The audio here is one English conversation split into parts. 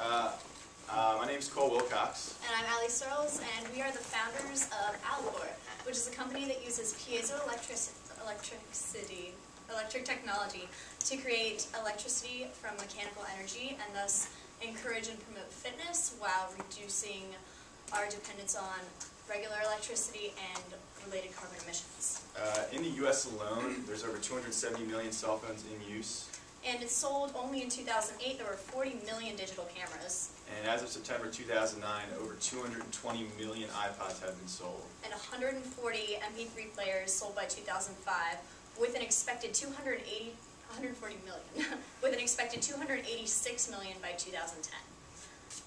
My name is Cole Wilcox. And I'm Allie Searles, and we are the founders of Alycorp, which is a company that uses electric technology to create electricity from mechanical energy and thus encourage and promote fitness while reducing our dependence on regular electricity and related carbon emissions. In the U.S. alone, there's over 270 million cell phones in use. And it's sold only in 2008. There were 40 million digital cameras. And as of September 2009, over 220 million iPods have been sold. And 140 MP3 players sold by 2005, with an expected 140 million, with an expected 286 million by 2010.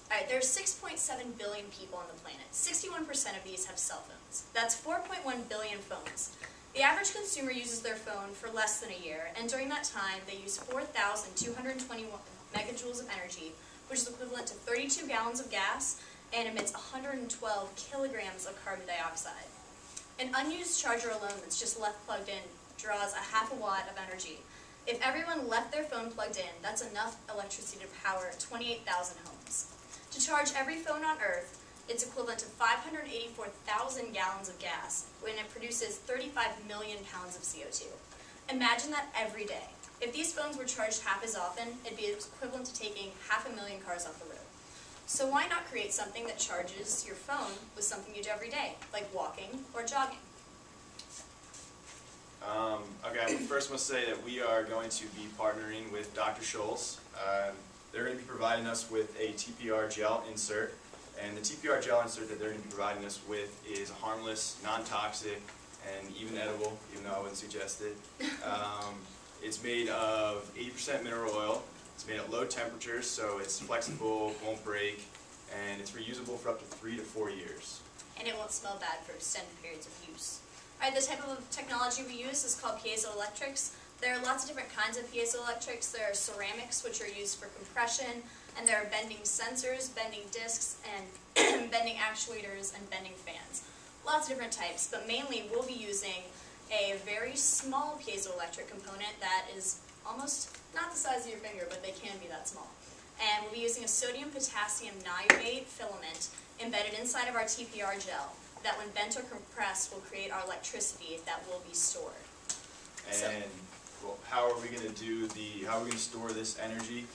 All right, there's 6.7 billion people on the planet. 61% of these have cell phones. That's 4.1 billion phones. The average consumer uses their phone for less than a year, and during that time, they use 4,221 megajoules of energy, which is equivalent to 32 gallons of gas and emits 112 kilograms of carbon dioxide. An unused charger alone that's just left plugged in draws a half a watt of energy. If everyone left their phone plugged in, that's enough electricity to power 28,000 homes. To charge every phone on Earth, it's equivalent to 584,000 gallons of gas, when it produces 35 million pounds of CO2. Imagine that every day. If these phones were charged half as often, it'd be equivalent to taking 500,000 cars off the road. So why not create something that charges your phone with something you do every day, like walking or jogging? Okay, first I must say that we are going to be partnering with Dr. Scholl's. They're going to be providing us with a TPR gel insert. And the TPR gel insert that they're going to be providing us with is harmless, non-toxic, and even edible, even though I wouldn't suggest it. It's made of 80% mineral oil. It's made at low temperatures, so it's flexible, won't break, and it's reusable for up to 3 to 4 years. And it won't smell bad for extended periods of use. All right, the type of technology we use is called piezoelectrics. There are lots of different kinds of piezoelectrics. There are ceramics, which are used for compression, and there are bending sensors, bending discs, and bending actuators, and bending fans. Lots of different types, but mainly we'll be using a very small piezoelectric component that is almost not the size of your finger, but they can be that small. And we'll be using a sodium-potassium niobate filament embedded inside of our TPR gel that, when bent or compressed, will create our electricity that will be stored. And well, how are we going to store this energy?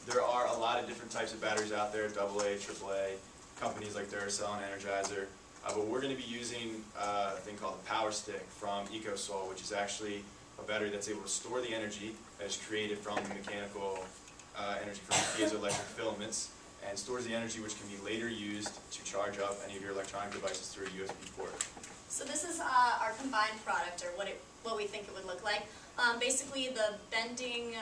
There are a lot of different types of batteries out there, AA, AAA, companies like Duracell and Energizer. But we're going to be using a thing called the Power Stick from EcoSol, which is actually a battery that's able to store the energy that is created from the mechanical energy from the piezoelectric filaments, and stores the energy which can be later used to charge up any of your electronic devices through a USB port. So this is our combined product, or what we think it would look like. Basically, the bending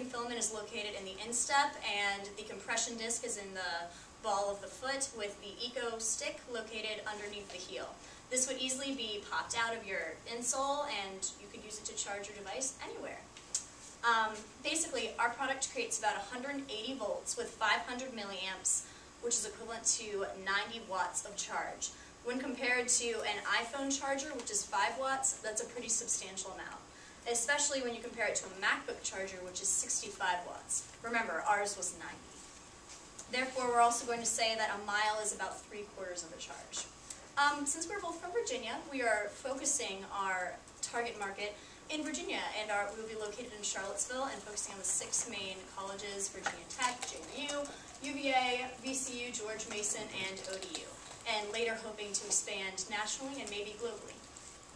filament is located in the instep, and the compression disc is in the ball of the foot, with the Eco Stick located underneath the heel. This would easily be popped out of your insole, and you could use it to charge your device anywhere. Basically, our product creates about 180 volts with 500 milliamps, which is equivalent to 90 watts of charge. When compared to an iPhone charger, which is 5 watts, that's a pretty substantial amount, especially when you compare it to a MacBook charger, which is 65 watts. Remember, ours was 90. Therefore, we're also going to say that a mile is about 3/4 of a charge. Since we're both from Virginia, we are focusing our target market in Virginia, and we'll be located in Charlottesville and focusing on the 6 main colleges: Virginia Tech, JMU, UVA, VCU, George Mason, and ODU, and later hoping to expand nationally and maybe globally.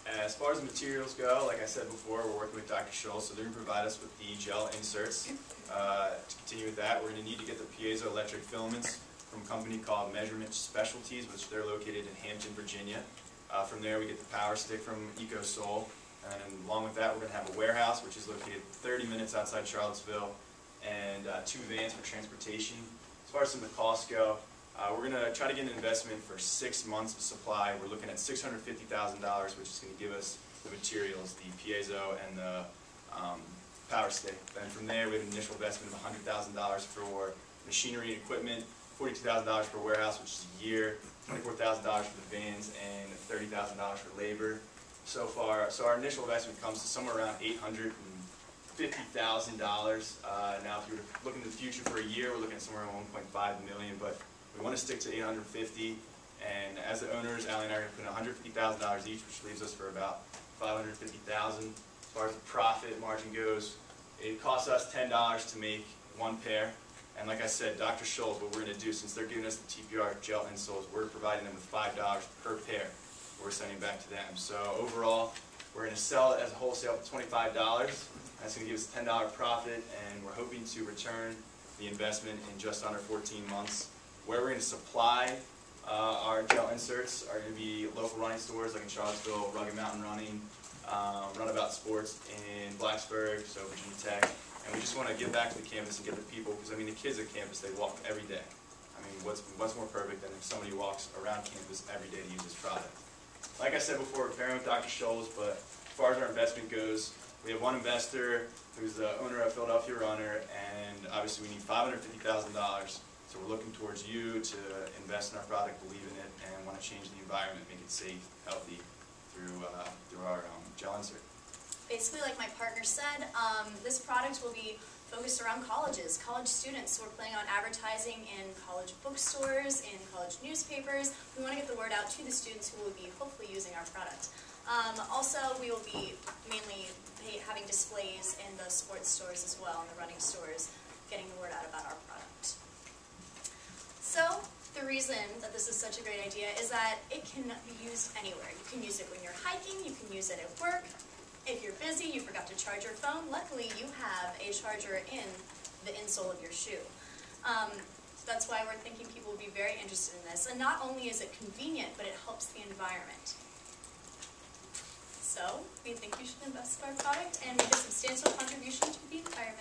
As far as the materials go, like I said before, we're working with Dr. Scholl, so they're going to provide us with the gel inserts. To continue with that, we're going to need to get the piezoelectric filaments from a company called Measurement Specialties, which they're located in Hampton, Virginia. From there, we get the Power Stick from EcoSol, and along with that, we're going to have a warehouse, which is located 30 minutes outside Charlottesville, and 2 vans for transportation. As far as some of the costs go, we're going to try to get an investment for 6 months of supply. We're looking at $650,000, which is going to give us the materials, the piezo and the Power Stick. Then from there, we have an initial investment of $100,000 for machinery and equipment, $42,000 for warehouse, which is a year, $24,000 for the vans, and $30,000 for labor. So our initial investment comes to somewhere around $800,000 $50,000. Now, if you were to look into the future for a year, we're looking at somewhere around 1.5 million, but we want to stick to 850. And as the owners, Allie and I are going to put in $150,000 each, which leaves us for about $550,000. As far as the profit margin goes, it costs us $10 to make one pair. And like I said, Dr. Scholl's, what we're going to do, since they're giving us the TPR gel insoles, we're providing them with $5 per pair. We're sending back to them. So overall, we're going to sell it as a wholesale for $25. That's going to give us a $10 profit, and we're hoping to return the investment in just under 14 months. Where we're going to supply our gel inserts are going to be local running stores like in Charlottesville, Rugged Mountain Running, Runabout Sports in Blacksburg, so Virginia Tech. And we just want to give back to the campus and give the people, because I mean the kids at campus, they walk every day. I mean, what's more perfect than if somebody walks around campus every day to use this product? Like I said before, we're pairing with Dr. Scholl's, but as far as our investment goes, we have one investor who's the owner of Philadelphia Runner, and obviously we need $550,000. So we're looking towards you to invest in our product, believe in it, and want to change the environment, make it safe, healthy through our gel insert. Basically, like my partner said, this product will be focused around colleges, college students. So we're planning on advertising in college bookstores, in college newspapers. We want to get the word out to the students who will be hopefully using our product. Also, we will be mainly having displays in the sports stores as well, in the running stores, getting the word out about our product. So, the reason that this is such a great idea is that it can be used anywhere. You can use it when you're hiking, you can use it at work. If you're busy, you forgot to charge your phone, luckily you have a charger in the insole of your shoe. That's why we're thinking people will be very interested in this. And not only is it convenient, but it helps the environment. So, we think you should invest in our product and make a substantial contribution to the environment.